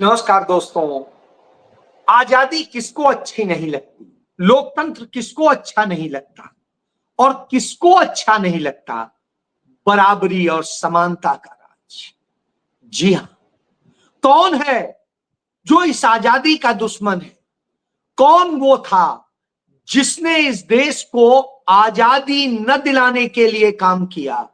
नमस्कार दोस्तों। आजादी किसको अच्छी नहीं लगती, लोकतंत्र किसको अच्छा नहीं लगता और किसको अच्छा नहीं लगता बराबरी और समानता का राज। जी हां, कौन है जो इस आजादी का दुश्मन है? कौन वो था जिसने इस देश को आजादी न दिलाने के लिए काम किया?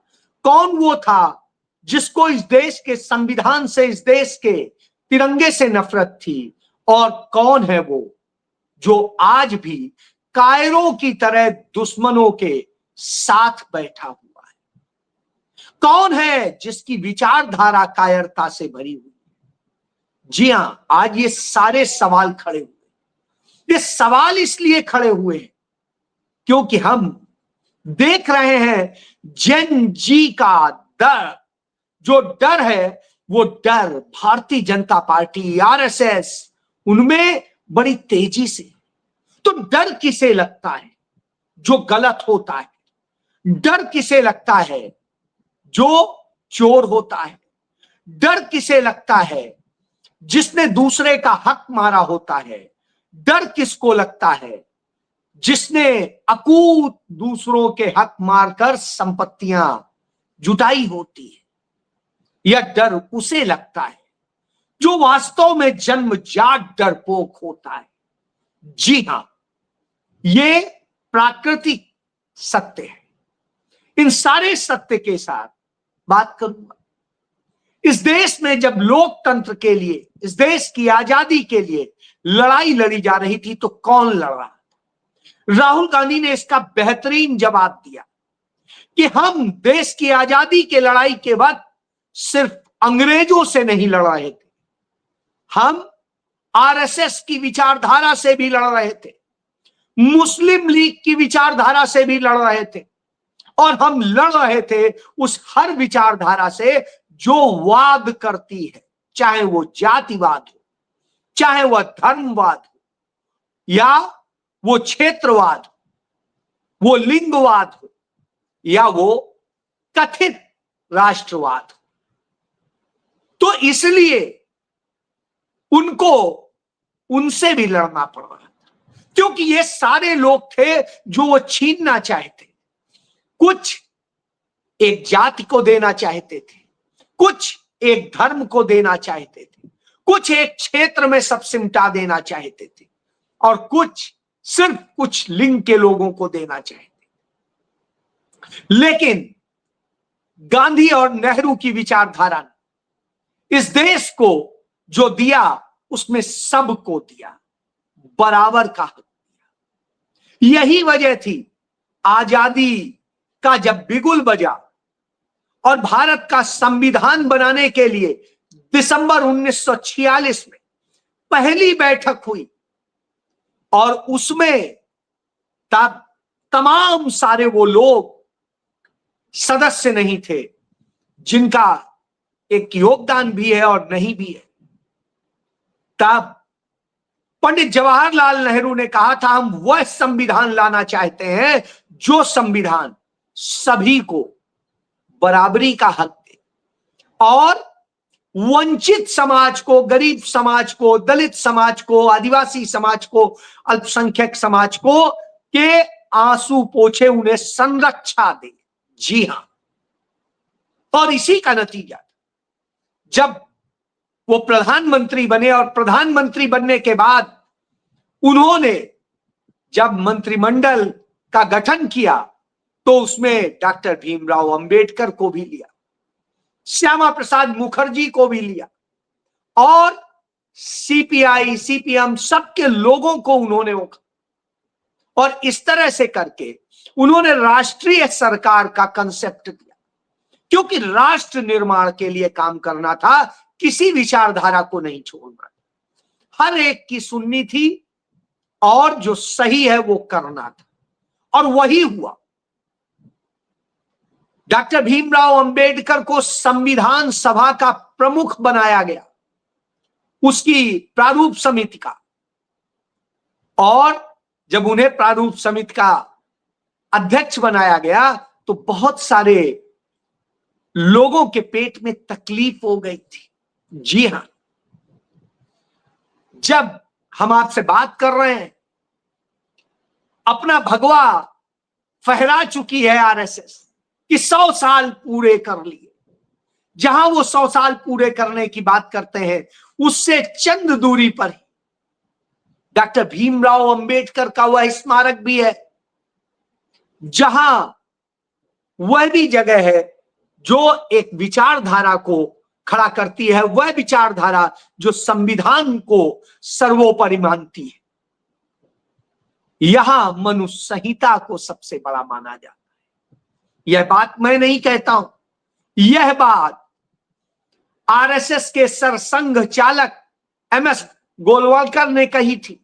कौन वो था जिसको इस देश के संविधान से, इस देश के तिरंगे से नफरत थी? और कौन है वो जो आज भी कायरों की तरह दुश्मनों के साथ बैठा हुआ है? कौन है जिसकी विचारधारा कायरता से भरी हुई? जी हां, आज ये सारे सवाल खड़े हुए। ये सवाल इसलिए खड़े हुए हैं क्योंकि हम देख रहे हैं जेन जी का डर। जो डर है वो डर भारतीय जनता पार्टी, आरएसएस, उनमें बड़ी तेजी से। तो डर किसे लगता है जो गलत होता है? डर किसे लगता है जो चोर होता है? डर किसे लगता है जिसने दूसरे का हक मारा होता है? डर किसको लगता है जिसने अकूत दूसरों के हक मारकर संपत्तियां जुटाई होती है? यह डर उसे लगता है जो वास्तव में जन्मजात डरपोक होता है। जी हां, ये प्राकृतिक सत्य है। इन सारे सत्य के साथ बात करूंगा। इस देश में जब लोकतंत्र के लिए, इस देश की आजादी के लिए लड़ाई लड़ी जा रही थी तो कौन लड़ रहा था? राहुल गांधी ने इसका बेहतरीन जवाब दिया कि हम देश की आजादी के लड़ाई के वक्त सिर्फ अंग्रेजों से नहीं लड़ रहे थे, हम आरएसएस की विचारधारा से भी लड़ रहे थे, मुस्लिम लीग की विचारधारा से भी लड़ रहे थे, और हम लड़ रहे थे उस हर विचारधारा से जो वाद करती है, चाहे वो जातिवाद हो, चाहे वह धर्मवाद हो, या वो क्षेत्रवाद हो, वो लिंगवाद हो, या वो कथित राष्ट्रवाद हो। तो इसलिए उनको उनसे भी लड़ना पड़ रहा था, क्योंकि ये सारे लोग थे जो वो छीनना चाहते। कुछ एक जाति को देना चाहते थे, कुछ एक धर्म को देना चाहते थे, कुछ एक क्षेत्र में सब सिमटा देना चाहते थे, और कुछ सिर्फ कुछ लिंग के लोगों को देना चाहते। लेकिन गांधी और नेहरू की विचारधारा ने इस देश को जो दिया उसमें सबको दिया, बराबर का हक दिया। यही वजह थी आजादी का जब बिगुल बजा और भारत का संविधान बनाने के लिए दिसंबर 1946 में पहली बैठक हुई, और उसमें तब तमाम सारे वो लोग सदस्य नहीं थे जिनका एक योगदान भी है और नहीं भी है। तब पंडित जवाहरलाल नेहरू ने कहा था, हम वह संविधान लाना चाहते हैं जो संविधान सभी को बराबरी का हक दे, और वंचित समाज को, गरीब समाज को, दलित समाज को, आदिवासी समाज को, अल्पसंख्यक समाज को के आंसू पोछे उन्हें संरक्षा दे। जी हां, और इसी का नतीजा जब वो प्रधानमंत्री बने, और प्रधानमंत्री बनने के बाद उन्होंने जब मंत्रिमंडल का गठन किया तो उसमें डॉक्टर भीमराव अंबेडकर को भी लिया, श्यामा प्रसाद मुखर्जी को भी लिया, और सीपीआई, सीपीएम, सबके लोगों को उन्होंने और इस तरह से करके उन्होंने राष्ट्रीय सरकार का कंसेप्ट दिया, क्योंकि राष्ट्र निर्माण के लिए काम करना था, किसी विचारधारा को नहीं छोड़ना, हर एक की सुननी थी और जो सही है वो करना था, और वही हुआ। डॉक्टर भीमराव अंबेडकर को संविधान सभा का प्रमुख बनाया गया, उसकी प्रारूप समिति का, और जब उन्हें प्रारूप समिति का अध्यक्ष बनाया गया तो बहुत सारे लोगों के पेट में तकलीफ हो गई थी। जी हां, जब हम आपसे बात कर रहे हैं, अपना भगवा फहरा चुकी है आरएसएस कि 100 साल पूरे कर लिए। जहां वो 100 साल पूरे करने की बात करते हैं, उससे चंद दूरी पर ही डॉक्टर भीमराव अंबेडकर का वह स्मारक भी है, जहां वह भी जगह है जो एक विचारधारा को खड़ा करती है, वह विचारधारा जो संविधान को सर्वोपरि मानती है। यहां मनुष्य संहिता को सबसे बड़ा माना जाता है। यह बात मैं नहीं कहता हूं, यह बात आरएसएस के सरसंघ चालक एमएस गोलवालकर ने कही थी,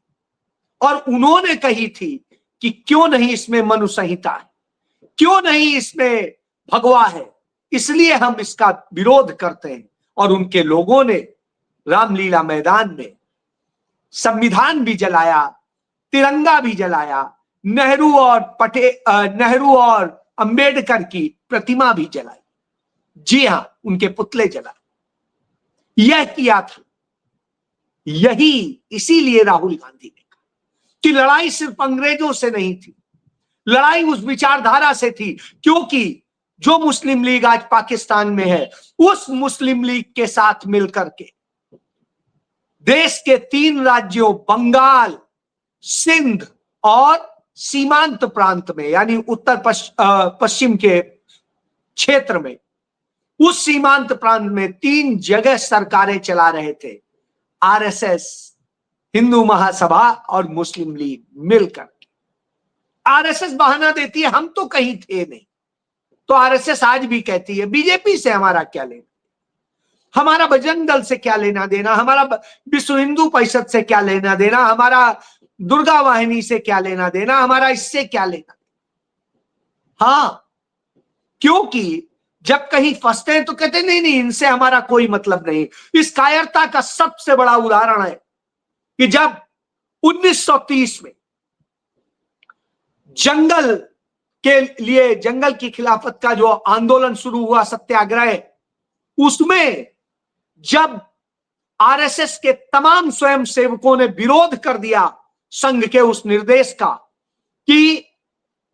और उन्होंने कही थी कि क्यों नहीं इसमें मनु संहिता है, क्यों नहीं इसमें भगवा है, इसलिए हम इसका विरोध करते हैं। और उनके लोगों ने रामलीला मैदान में संविधान भी जलाया, तिरंगा भी जलाया, नेहरू और अंबेडकर की प्रतिमा भी जलाई। जी हां, उनके पुतले जलाए। यह किया था। यही इसीलिए राहुल गांधी ने कहा कि लड़ाई सिर्फ अंग्रेजों से नहीं थी, लड़ाई उस विचारधारा से थी। क्योंकि जो मुस्लिम लीग आज पाकिस्तान में है, उस मुस्लिम लीग के साथ मिलकर के देश के 3 राज्यों बंगाल, सिंध और सीमांत प्रांत में, यानी उत्तर पश्चिम के क्षेत्र में, उस सीमांत प्रांत में 3 जगह सरकारें चला रहे थे आरएसएस, हिंदू महासभा और मुस्लिम लीग मिलकर। आरएसएस बहाना देती है हम तो कहीं थे नहीं, तो आरएसएस आज भी कहती है बीजेपी से हमारा क्या लेना, हमारा बजरंग दल से क्या लेना देना, हमारा विश्व हिंदू परिषद से क्या लेना देना, हमारा दुर्गा वाहिनी से क्या लेना देना, हमारा इससे क्या लेना। हां, क्योंकि जब कहीं फंसते हैं तो कहते नहीं नहीं इनसे हमारा कोई मतलब नहीं। इस कायरता का सबसे बड़ा उदाहरण है कि जब 1930 में जंगल के लिए, जंगल की खिलाफत का जो आंदोलन शुरू हुआ, सत्याग्रह, उसमें जब आरएसएस के तमाम स्वयं सेवकों ने विरोध कर दिया संघ के उस निर्देश का कि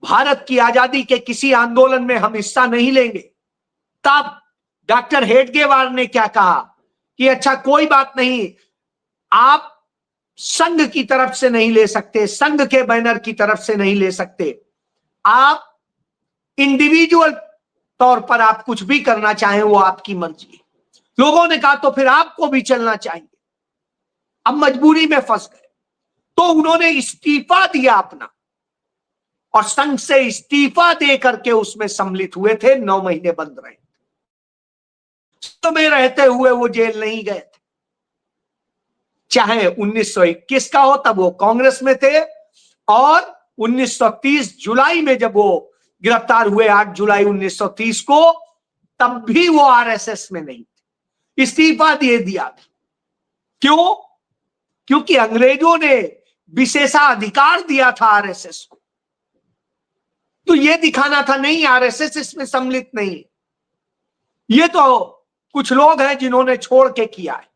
भारत की आजादी के किसी आंदोलन में हम हिस्सा नहीं लेंगे, तब डॉक्टर हेडगेवार ने क्या कहा कि अच्छा कोई बात नहीं, आप संघ की तरफ से नहीं ले सकते, संघ के बैनर की तरफ से नहीं ले सकते, आप इंडिविजुअल तौर पर आप कुछ भी करना चाहें वो आपकी मर्जी है। लोगों ने कहा तो फिर आपको भी चलना चाहिए। अब मजबूरी में फंस गए तो उन्होंने इस्तीफा दिया अपना, और संघ से इस्तीफा दे करके उसमें सम्मिलित हुए थे। 9 महीने बंद रहे, तो में रहते हुए वो जेल नहीं गए थे। चाहे 1921 का हो, तब वो कांग्रेस में थे, और 1930 जुलाई में जब वो गिरफ्तार हुए 8 जुलाई 1930 को, तब भी वो आरएसएस में नहीं थे, इस्तीफा दे दिया था। क्यों? क्योंकि अंग्रेजों ने विशेषाधिकार दिया था आरएसएस को, तो ये दिखाना था नहीं आरएसएस इसमें सम्मिलित नहीं है। ये तो कुछ लोग हैं जिन्होंने छोड़ के किया है।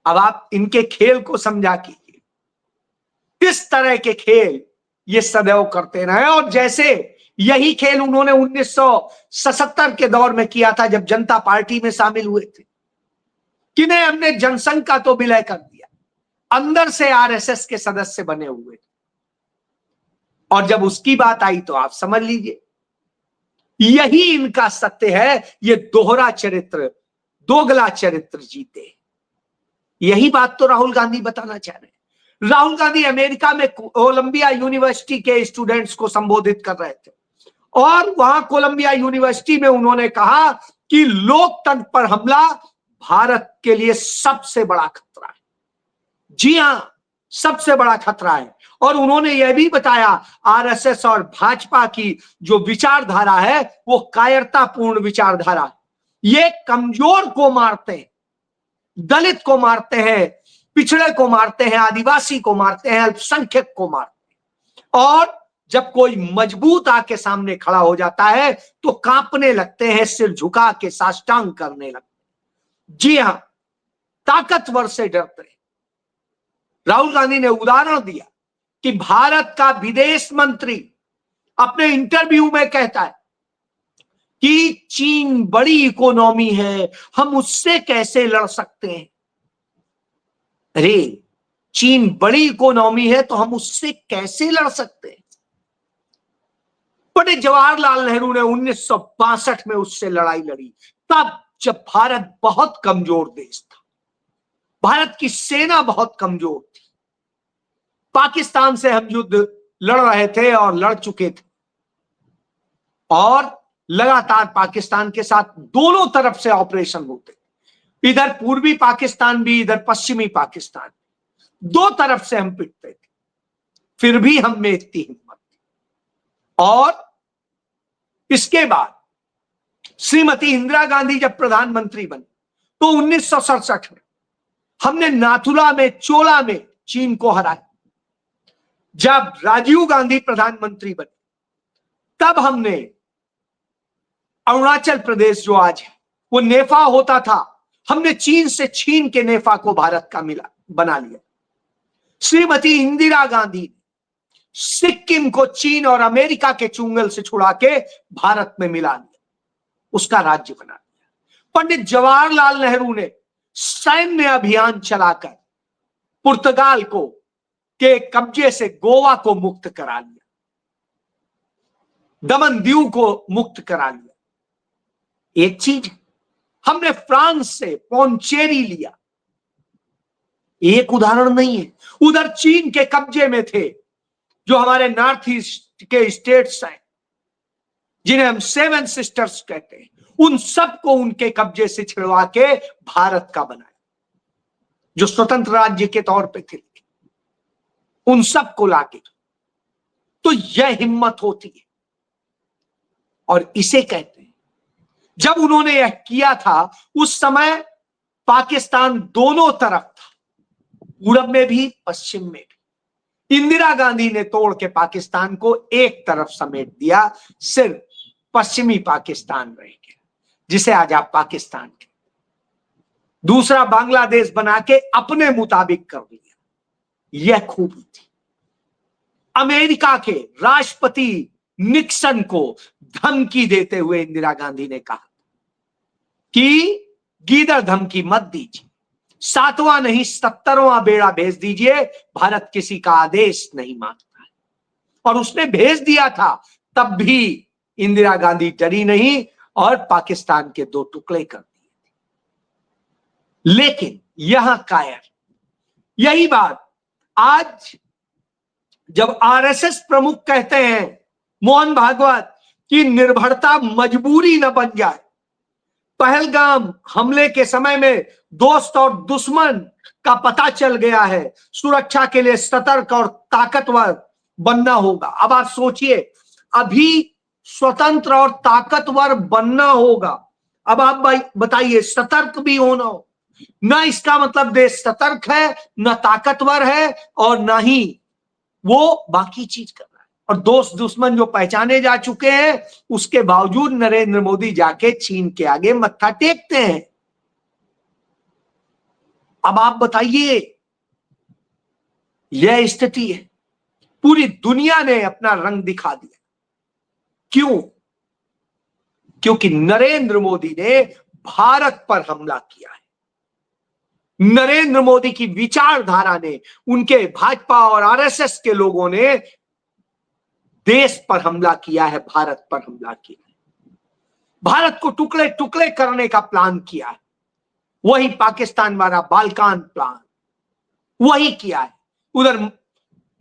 अब आप इनके खेल को समझा कीजिए। इस तरह के खेल ये सदैव करते रहे, और जैसे यही खेल उन्होंने 1977 के दौर में किया था जब जनता पार्टी में शामिल हुए थे, कि नहीं हमने जनसंघ का तो विलय कर दिया, अंदर से आरएसएस के सदस्य बने हुए, और जब उसकी बात आई तो आप समझ लीजिए यही इनका सत्य है। ये दोहरा चरित्र, दोगला चरित्र जीते। यही बात तो राहुल गांधी बताना चाह रहे हैं। राहुल गांधी अमेरिका में कोलंबिया यूनिवर्सिटी के स्टूडेंट्स को संबोधित कर रहे थे, और वहां कोलंबिया यूनिवर्सिटी में उन्होंने कहा कि लोकतंत्र पर हमला भारत के लिए सबसे बड़ा खतरा है। जी हां, सबसे बड़ा खतरा है। और उन्होंने यह भी बताया आरएसएस और भाजपा की जो विचारधारा है वो कायरतापूर्ण विचारधारा है। ये कमजोर को मारते हैं, दलित को मारते हैं, पिछड़े को मारते हैं, आदिवासी को मारते हैं, अल्पसंख्यक को मारते हैं, और जब कोई मजबूत आके सामने खड़ा हो जाता है तो कांपने लगते हैं, सिर झुका के साष्टांग करने लगते हैं। जी हां, ताकतवर से डरते हैं। राहुल गांधी ने उदाहरण दिया कि भारत का विदेश मंत्री अपने इंटरव्यू में कहता है कि चीन बड़ी इकोनॉमी है, हम उससे कैसे लड़ सकते हैं। अरे चीन बड़ी इकोनॉमी है तो हम उससे कैसे लड़ सकते हैं। पंडित जवाहरलाल नेहरू ने 1962 में उससे लड़ाई लड़ी, तब जब भारत बहुत कमजोर देश था, भारत की सेना बहुत कमजोर थी, पाकिस्तान से हम युद्ध लड़ रहे थे और लड़ चुके थे, और लगातार पाकिस्तान के साथ दोनों तरफ से ऑपरेशन होते, इधर पूर्वी पाकिस्तान भी, इधर पश्चिमी पाकिस्तान, दो तरफ से हम पिटते थे, फिर भी हम में इतनी हिम्मत थी। और इसके बाद श्रीमती इंदिरा गांधी जब प्रधानमंत्री बनी तो 1967 में हमने नाथुला में, चोला में चीन को हराया। जब राजीव गांधी प्रधानमंत्री बने तब हमने अरुणाचल प्रदेश जो आज है वो नेफा होता था, हमने चीन से छीन के नेफा को भारत का बना लिया। श्रीमती इंदिरा गांधी सिक्किम को चीन और अमेरिका के चुंगल से छुड़ा के भारत में मिला लिया, उसका राज्य बना दिया। पंडित जवाहरलाल नेहरू ने सैन्य अभियान चलाकर पुर्तगाल को के कब्जे से गोवा को मुक्त करा लिया, दमन दीव को मुक्त करा लिया। एक चीज, हमने फ्रांस से पौंचेरी लिया, एक उदाहरण नहीं है। उधर चीन के कब्जे में थे जो हमारे नॉर्थ ईस्ट के स्टेट्स हैं, जिन्हें हम 7 सिस्टर्स कहते हैं, उन सबको उनके कब्जे से छिड़वा के भारत का बनाया, जो स्वतंत्र राज्य के तौर पे थे, उन सबको लाके। तो यह हिम्मत होती है और इसे कहते हैं। जब उन्होंने यह किया था उस समय पाकिस्तान दोनों तरफ था, पूरब में भी पश्चिम में भी। इंदिरा गांधी ने तोड़ के पाकिस्तान को एक तरफ समेट दिया, सिर्फ पश्चिमी पाकिस्तान रह गया, जिसे आज आप पाकिस्तान के, दूसरा बांग्लादेश बना के अपने मुताबिक कर दिया। यह खूबी थी। अमेरिका के राष्ट्रपति निक्सन को धमकी देते हुए इंदिरा गांधी ने कहा कि गीदड़ धमकी मत दीजिए, 7वां नहीं 70वां बेड़ा भेज दीजिए, भारत किसी का आदेश नहीं मानता है। और उसने भेज दिया था, तब भी इंदिरा गांधी डरी नहीं और पाकिस्तान के 2 टुकड़े कर दिए। लेकिन यहां कायर, यही बात आज जब आरएसएस प्रमुख कहते हैं मोहन भागवत कि निर्भरता मजबूरी न बन जाए। पहलगाम हमले के समय में दोस्त और दुश्मन का पता चल गया है, सुरक्षा के लिए सतर्क और ताकतवर बनना होगा। अब आप सोचिए, अभी स्वतंत्र और ताकतवर बनना होगा, अब आप बताइए सतर्क भी होना हो ना, इसका मतलब देश सतर्क है, न ताकतवर है और ना ही वो बाकी चीज कर रहा है। और दोस्त दुश्मन जो पहचाने जा चुके हैं, उसके बावजूद नरेंद्र मोदी जाके चीन के आगे मत्था टेकते हैं। अब आप बताइए, यह स्थिति है। पूरी दुनिया ने अपना रंग दिखा दिया। क्यों? क्योंकि नरेंद्र मोदी ने भारत पर हमला किया है। नरेंद्र मोदी की विचारधारा ने, उनके भाजपा और आरएसएस के लोगों ने देश पर हमला किया है, भारत पर हमला किया है, भारत को टुकड़े टुकड़े करने का प्लान किया है। वही पाकिस्तान वाला बाल्कान प्लान वही किया है। उधर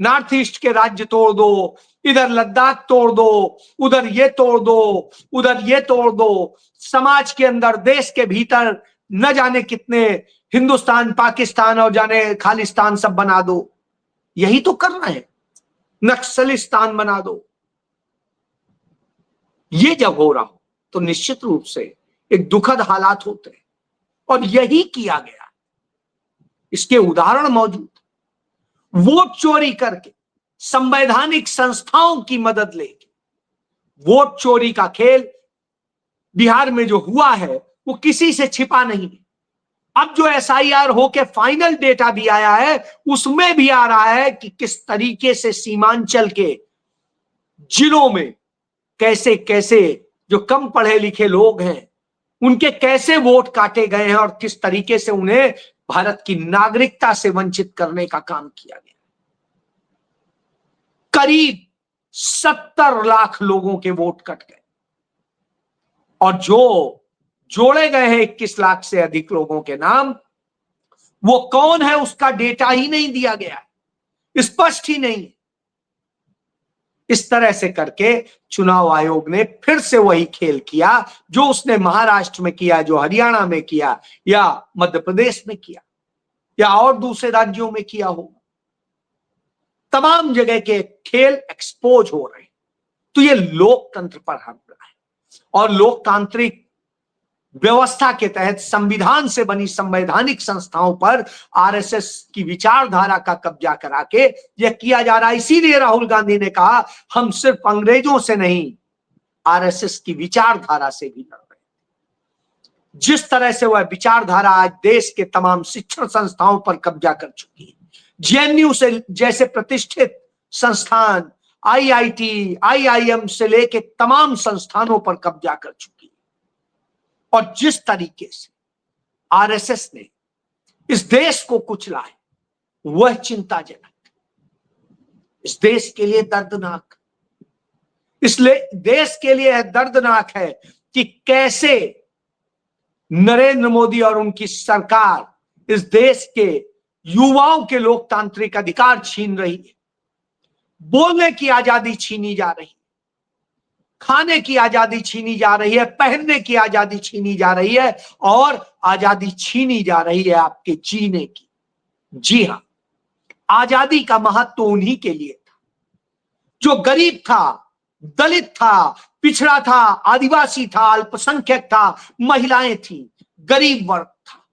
नॉर्थ ईस्ट के राज्य तोड़ दो, इधर लद्दाख तोड़ दो, उधर ये तोड़ दो, उधर ये तोड़ दो, समाज के अंदर, देश के भीतर न जाने कितने हिंदुस्तान, पाकिस्तान और जाने खालिस्तान सब बना दो। यही तो कर रहे हैं, नक्सलिस्तान बना दो। ये जब हो रहा हो तो निश्चित रूप से एक दुखद हालात होते हैं, और यही किया गया। इसके उदाहरण मौजूद। वोट चोरी करके, संवैधानिक संस्थाओं की मदद लेके, वोट चोरी का खेल बिहार में जो हुआ है वो किसी से छिपा नहीं है। अब जो SIR होके फाइनल डेटा भी आया है, उसमें भी आ रहा है कि किस तरीके से सीमांचल के जिलों में कैसे कैसे जो कम पढ़े लिखे लोग हैं उनके कैसे वोट काटे गए हैं और किस तरीके से उन्हें भारत की नागरिकता से वंचित करने का काम किया गया। करीब 70 लाख लोगों के वोट कट गए और जो जोड़े गए हैं 21 लाख से अधिक लोगों के नाम, वो कौन है उसका डेटा ही नहीं दिया गया है, स्पष्ट ही नहीं। इस तरह से करके चुनाव आयोग ने फिर से वही खेल किया जो उसने महाराष्ट्र में किया, जो हरियाणा में किया, या मध्य प्रदेश में किया, या और दूसरे राज्यों में किया हो। तमाम जगह के खेल एक्सपोज हो रहे हैं। तो ये लोकतंत्र पर हमला है और लोकतांत्रिक व्यवस्था के तहत संविधान से बनी संवैधानिक संस्थाओं पर RSS की विचारधारा का कब्जा करा के यह किया जा रहा है। इसीलिए राहुल गांधी ने कहा हम सिर्फ अंग्रेजों से नहीं, RSS की विचारधारा से भी लड़ रहे हैं। जिस तरह से वह विचारधारा आज देश के तमाम शिक्षण संस्थाओं पर कब्जा कर चुकी है, JNU से जैसे प्रतिष्ठित संस्थान, IIT, IIM से लेके तमाम संस्थानों पर कब्जा कर चुकी है। और जिस तरीके से RSS ने इस देश को कुचला है वह चिंताजनक, इस देश के लिए दर्दनाक, इसलिए देश के लिए दर्दनाक है कि कैसे नरेंद्र मोदी और उनकी सरकार इस देश के युवाओं के लोकतांत्रिक अधिकार छीन रही है, बोलने की आजादी छीनी जा रही है, खाने की आजादी छीनी जा रही है, पहनने की आजादी छीनी जा रही है और आजादी छीनी जा रही है आपके जीने की। जी हां, आजादी का महत्व उन्हीं के लिए था जो गरीब था, दलित था, पिछड़ा था, आदिवासी था, अल्पसंख्यक था, महिलाएं थी, गरीब वर्ग था,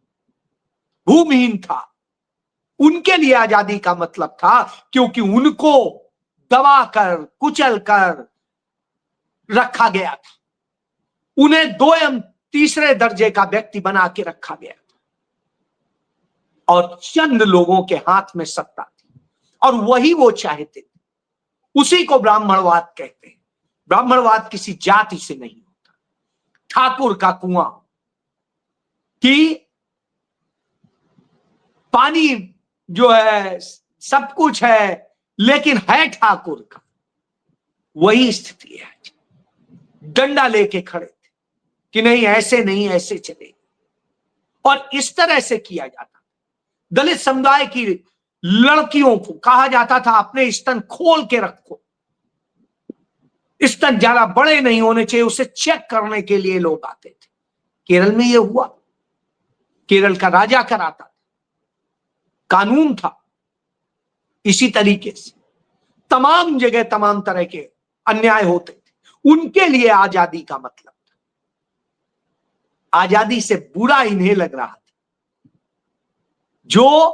भूमिहीन था। उनके लिए आजादी का मतलब था क्योंकि उनको दबाकर, कुचल कर रखा गया था, उन्हें 2 एवं तीसरे दर्जे का व्यक्ति बना के रखा गया था और चंद लोगों के हाथ में सत्ता थी और वही वो चाहते थे। उसी को ब्राह्मणवाद कहते हैं। ब्राह्मणवाद किसी जाति से नहीं होता, ठाकुर का कुआं कि पानी जो है सब कुछ है लेकिन है ठाकुर का, वही स्थिति है। डंडा लेके खड़े थे कि नहीं ऐसे नहीं, ऐसे चले, और इस तरह से किया जाता। दलित समुदाय की लड़कियों को कहा जाता था अपने स्तन खोल के रखो, स्तन ज्यादा बड़े नहीं होने चाहिए, उसे चेक करने के लिए लोग आते थे। केरल में यह हुआ, केरल का राजा कराता था, कानून था। इसी तरीके से तमाम जगह तमाम तरह के अन्याय होते थे। उनके लिए आजादी का मतलब था, आजादी से बुरा इन्हें लग रहा था जो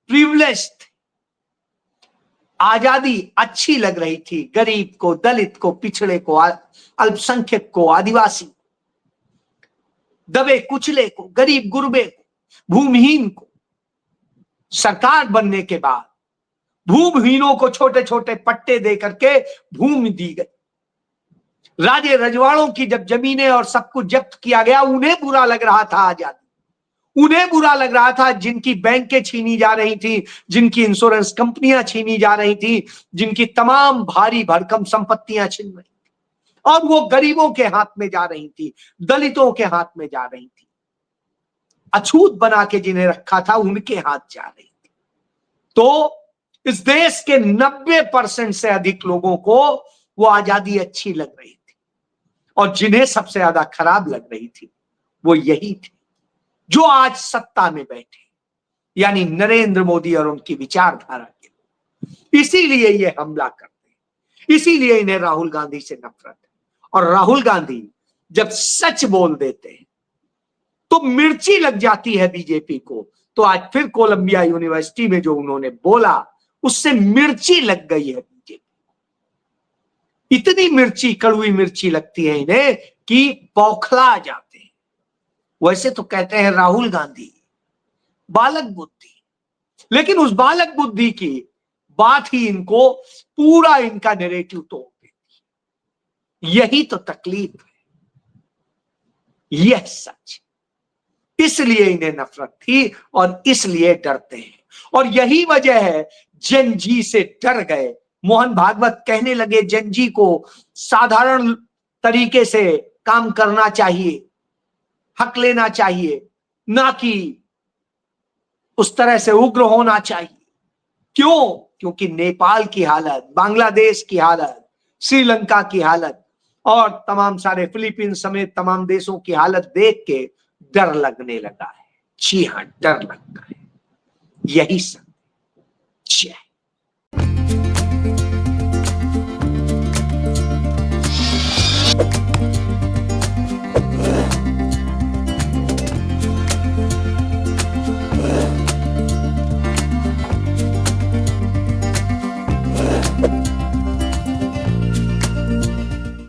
प्रिविलेज थे। आजादी अच्छी लग रही थी गरीब को, दलित को, पिछड़े को, अल्पसंख्यक को, आदिवासी, दबे कुचले को, गरीब गुरबे को, भूमिहीन को। सरकार बनने के बाद भूमिहीनों को छोटे छोटे पट्टे दे करके भूमि दी गई। राजे रजवाड़ों की जब जमीनें और सब कुछ जब्त किया गया, उन्हें बुरा लग रहा था आजादी, उन्हें बुरा लग रहा था जिनकी बैंकें छीनी जा रही थी, जिनकी इंश्योरेंस कंपनियां छीनी जा रही थी, जिनकी तमाम भारी भरकम संपत्तियां छीन रही थी और वो गरीबों के हाथ में जा रही थी, दलितों के हाथ में जा रही थी, अछूत बना के जिन्हें रखा था उनके हाथ जा रही थी। तो इस देश के 90% से अधिक लोगों को वो आजादी अच्छी लग रही थी और जिन्हें सबसे ज्यादा खराब लग रही थी वो यही थे जो आज सत्ता में बैठे, यानी नरेंद्र मोदी और उनकी विचारधारा के। इसीलिए ये हमला करते हैं, इसीलिए इन्हें राहुल गांधी से नफरत है। और राहुल गांधी जब सच बोल देते हैं तो मिर्ची लग जाती है बीजेपी को। तो आज फिर कोलंबिया यूनिवर्सिटी में जो उन्होंने बोला उससे मिर्ची लग गई है बीजेपी। इतनी मिर्ची, कड़वी मिर्ची लगती है इन्हें कि बौखला जाते हैं। वैसे तो कहते हैं राहुल गांधी बालक बुद्धि। लेकिन उस बालक बुद्धि की बात ही इनको पूरा इनका नैरेटिव तोड़ देती। यही तो तकलीफ है, यह सच। इसलिए इन्हें नफरत थी और इसलिए डरते हैं। और यही वजह है जन जी से डर गए। मोहन भागवत कहने लगे जन जी को साधारण तरीके से काम करना चाहिए, हक लेना चाहिए, ना कि उस तरह से उग्र होना चाहिए। क्यों? क्योंकि नेपाल की हालत, बांग्लादेश की हालत, श्रीलंका की हालत और तमाम सारे फिलीपींस समेत तमाम देशों की हालत देख के डर लगने लगा है। जी हां, डर लगता है। यही सब